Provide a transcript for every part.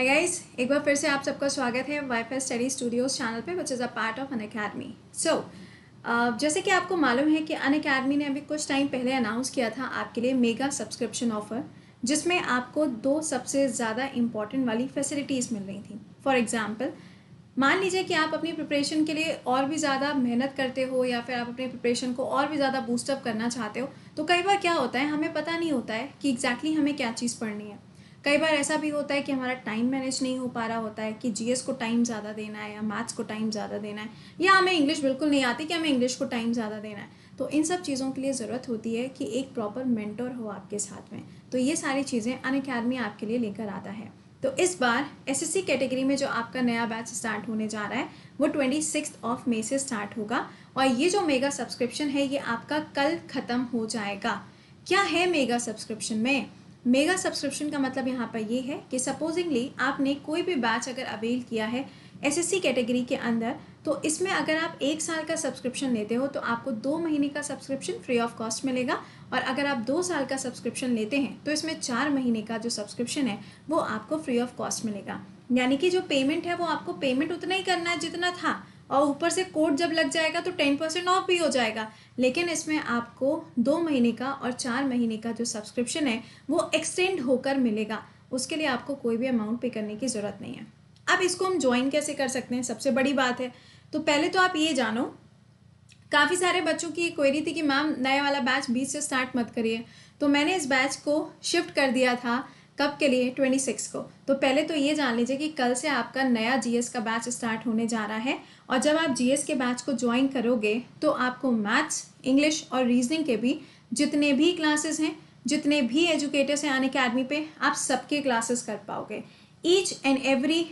Hi guys, एक बार फिर से आप सबका स्वागत है वाईफाई स्टडी स्टूडियोज चैनल पे which is a part of Unacademy. जैसे कि आपको मालूम है कि अनअकैडमी ने अभी कुछ टाइम पहले अनाउंस किया था आपके लिए मेगा सब्सक्रिप्शन ऑफर, जिसमें आपको दो सबसे ज़्यादा इंपॉर्टेंट वाली फैसिलिटीज़ मिल रही थी। फॉर एग्जाम्पल, मान लीजिए कि आप अपनी प्रिपरेशन के लिए और भी ज़्यादा मेहनत करते हो या फिर आप अपनी प्रिपरेशन को और भी ज़्यादा बूस्टअप करना चाहते हो, तो कई बार क्या होता है, हमें पता नहीं होता है कि एग्जैक्टली हमें क्या चीज़ पढ़नी है। कई बार ऐसा भी होता है कि हमारा टाइम मैनेज नहीं हो पा रहा होता है कि जीएस को टाइम ज़्यादा देना है या मैथ्स को टाइम ज़्यादा देना है, या हमें इंग्लिश बिल्कुल नहीं आती कि हमें इंग्लिश को टाइम ज़्यादा देना है। तो इन सब चीज़ों के लिए ज़रूरत होती है कि एक प्रॉपर मेंटर हो आपके साथ में। तो ये सारी चीज़ें अनअकैडमी आपके लिए लेकर आता है। तो इस बार एसएससी कैटेगरी में जो आपका नया बैच स्टार्ट होने जा रहा है वो 26 मई से स्टार्ट होगा, और ये जो मेगा सब्सक्रिप्शन है ये आपका कल ख़त्म हो जाएगा। क्या है मेगा सब्सक्रिप्शन में? मेगा सब्सक्रिप्शन का मतलब यहाँ पर ये है कि सपोजिंगली आपने कोई भी बैच अगर अवेल किया है एसएससी कैटेगरी के अंदर, तो इसमें अगर आप 1 साल का सब्सक्रिप्शन लेते हो तो आपको 2 महीने का सब्सक्रिप्शन फ्री ऑफ कॉस्ट मिलेगा, और अगर आप 2 साल का सब्सक्रिप्शन लेते हैं तो इसमें 4 महीने का जो सब्सक्रिप्शन है वो आपको फ्री ऑफ कॉस्ट मिलेगा। यानी कि जो पेमेंट है वो आपको पेमेंट उतना ही करना है जितना था, और ऊपर से कोड जब लग जाएगा तो 10% ऑफ भी हो जाएगा। लेकिन इसमें आपको 2 महीने का और 4 महीने का जो सब्सक्रिप्शन है वो एक्सटेंड होकर मिलेगा। उसके लिए आपको कोई भी अमाउंट पे करने की ज़रूरत नहीं है। अब इसको हम ज्वाइन कैसे कर सकते हैं, सबसे बड़ी बात है। तो पहले तो आप ये जानो, काफ़ी सारे बच्चों की क्वेरी थी कि मैम नया वाला बैच 20 से स्टार्ट मत करिए, तो मैंने इस बैच को शिफ्ट कर दिया था कब के लिए, 26 को। तो पहले तो ये जान लीजिए कि कल से आपका नया जीएस का बैच स्टार्ट होने जा रहा है, और जब आप जीएस के बैच को ज्वाइन करोगे तो आपको मैथ्स, इंग्लिश और रीजनिंग के भी जितने भी क्लासेस हैं, जितने भी एजुकेटर्स हैं अनअकैडमी पे, आप सबके क्लासेस कर पाओगे। ईच एंड एवरी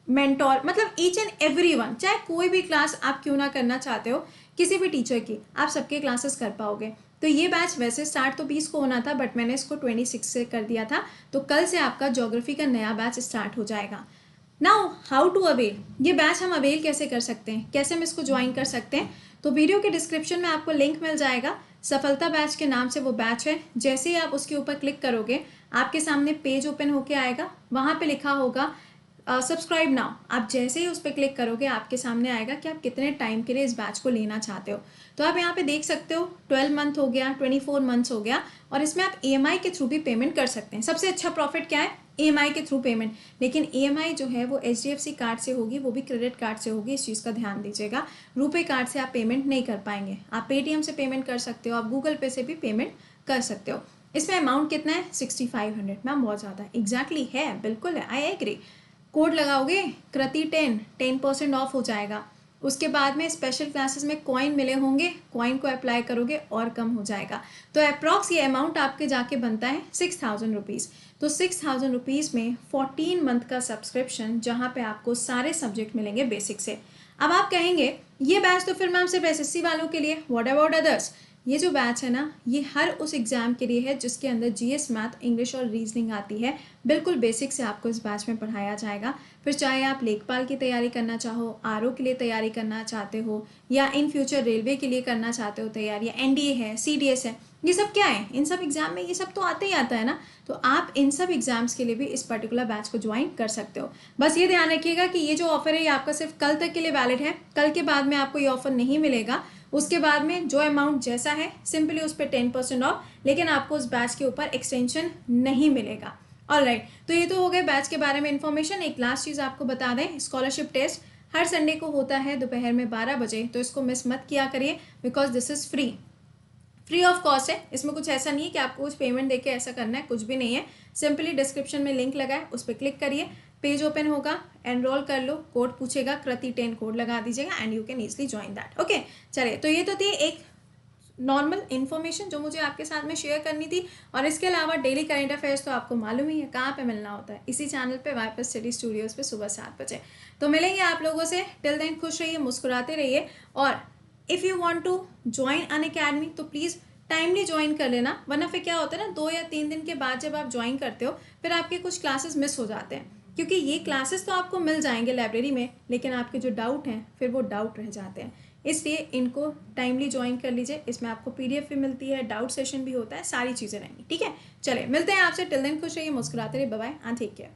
मेंटोर, मतलब ईच एंड एवरी वन, चाहे कोई भी क्लास आप क्यों ना करना चाहते हो किसी भी टीचर की, आप सबके क्लासेस कर पाओगे। तो ये बैच वैसे स्टार्ट तो 20 को होना था, बट मैंने इसको 26 से कर दिया था। तो कल से आपका ज्योग्राफी का नया बैच स्टार्ट हो जाएगा। नाउ हाउ टू अवेल, ये बैच हम अवेल कैसे कर सकते हैं, कैसे हम इसको ज्वाइन कर सकते हैं? तो वीडियो के डिस्क्रिप्शन में आपको लिंक मिल जाएगा, सफलता बैच के नाम से वो बैच है। जैसे ही आप उसके ऊपर क्लिक करोगे आपके सामने पेज ओपन होके आएगा, वहाँ पे लिखा होगा सब्सक्राइब नाउ। आप जैसे ही उस पर क्लिक करोगे आपके सामने आएगा कि आप कितने टाइम के लिए इस बैच को लेना चाहते हो। तो आप यहाँ पे देख सकते हो 12 मंथ हो गया, 24 मंथ्स हो गया, और इसमें आप ईएमआई के थ्रू भी पेमेंट कर सकते हैं। सबसे अच्छा प्रॉफिट क्या है? ईएमआई के थ्रू पेमेंट। लेकिन ईएमआई जो है वो एचडीएफसी कार्ड से होगी, वो भी क्रेडिट कार्ड से होगी, इस चीज़ का ध्यान दीजिएगा। रुपे कार्ड से आप पेमेंट नहीं कर पाएंगे। आप पेटीएम से पेमेंट कर सकते हो, आप गूगल पे से भी पेमेंट कर सकते हो। इसमें अमाउंट कितना है? 6500। मैम बहुत ज़्यादा, एग्जैक्टली है, बिल्कुल है, आई एग्री। कोड लगाओगे कृति 10% ऑफ हो जाएगा। उसके बाद में स्पेशल क्लासेस में कॉइन मिले होंगे, कॉइन को अप्लाई करोगे और कम हो जाएगा। तो अप्रॉक्स ये अमाउंट आपके जाके बनता है 6000 रुपीज़। तो 6000 रुपीज़ में 14 मंथ का सब्सक्रिप्शन, जहाँ पे आपको सारे सब्जेक्ट मिलेंगे बेसिक से। अब आप कहेंगे ये बैच तो फिर मैम सिर्फ एसएससी वालों के लिए, व्हाट अबाउट अदर्स? ये जो बैच है ना, ये हर उस एग्ज़ाम के लिए है जिसके अंदर जीएस, मैथ, इंग्लिश और रीजनिंग आती है। बिल्कुल बेसिक से आपको इस बैच में पढ़ाया जाएगा। फिर चाहे आप लेखपाल की तैयारी करना चाहो, आरओ के लिए तैयारी करना चाहते हो, या इन फ्यूचर रेलवे के लिए करना चाहते हो तैयारी, या एनडीए है, सीडीएस है, ये सब क्या है, इन सब एग्जाम में ये सब तो आते ही आता है ना। तो आप इन सब एग्जाम्स के लिए भी इस पर्टिकुलर बैच को ज्वाइन कर सकते हो। बस ये ध्यान रखिएगा कि ये जो ऑफर है ये आपका सिर्फ कल तक के लिए वैलिड है। कल के बाद में आपको ये ऑफर नहीं मिलेगा। उसके बाद में जो अमाउंट जैसा है सिंपली उस पर 10% ऑफ, लेकिन आपको उस बैच के ऊपर एक्सटेंशन नहीं मिलेगा। ऑलराइट, तो ये तो हो गए बैच के बारे में इन्फॉर्मेशन। एक लास्ट चीज़ आपको बता दें, स्कॉलरशिप टेस्ट हर संडे को होता है दोपहर में 12 बजे, तो इसको मिस मत किया करिए, because this is free of cost है। इसमें कुछ ऐसा नहीं है कि आपको कुछ पेमेंट देके ऐसा करना है, कुछ भी नहीं है। सिंपली डिस्क्रिप्शन में लिंक लगा है, उस पर क्लिक करिए, पेज ओपन होगा, एनरोल कर लो, कोड पूछेगा, कृति 10 कोड लगा दीजिएगा and you can easily join that. Okay, चलिए, तो ये तो थी एक नॉर्मल इन्फॉर्मेशन जो मुझे आपके साथ में शेयर करनी थी। और इसके अलावा डेली करंट अफेयर्स तो आपको मालूम ही है कहाँ पे मिलना होता है, इसी चैनल पे वाईफाई स्टडी स्टूडियोज़ पे सुबह 7 बजे। तो मिलेंगे आप लोगों से। टिल देन खुश रहिए, मुस्कुराते रहिए, और if you want to join Unacademy तो प्लीज़ टाइमली ज्वाइन कर लेना, वरना फिर क्या होता है ना, 2 या 3 दिन के बाद जब आप ज्वाइन करते हो फिर आपके कुछ क्लासेस मिस हो जाते हैं। क्योंकि ये क्लासेस तो आपको मिल जाएंगे लाइब्रेरी में, लेकिन आपके जो डाउट हैं फिर वो डाउट रह जाते हैं। इसलिए इनको टाइमली ज्वाइन कर लीजिए। इसमें आपको पीडीएफ भी मिलती है, डाउट सेशन भी होता है, सारी चीज़ें रहेंगी। ठीक है, चले मिलते हैं आपसे। टिल देन खुश रहिए, मुस्कुराते रहिए, bye bye and take care.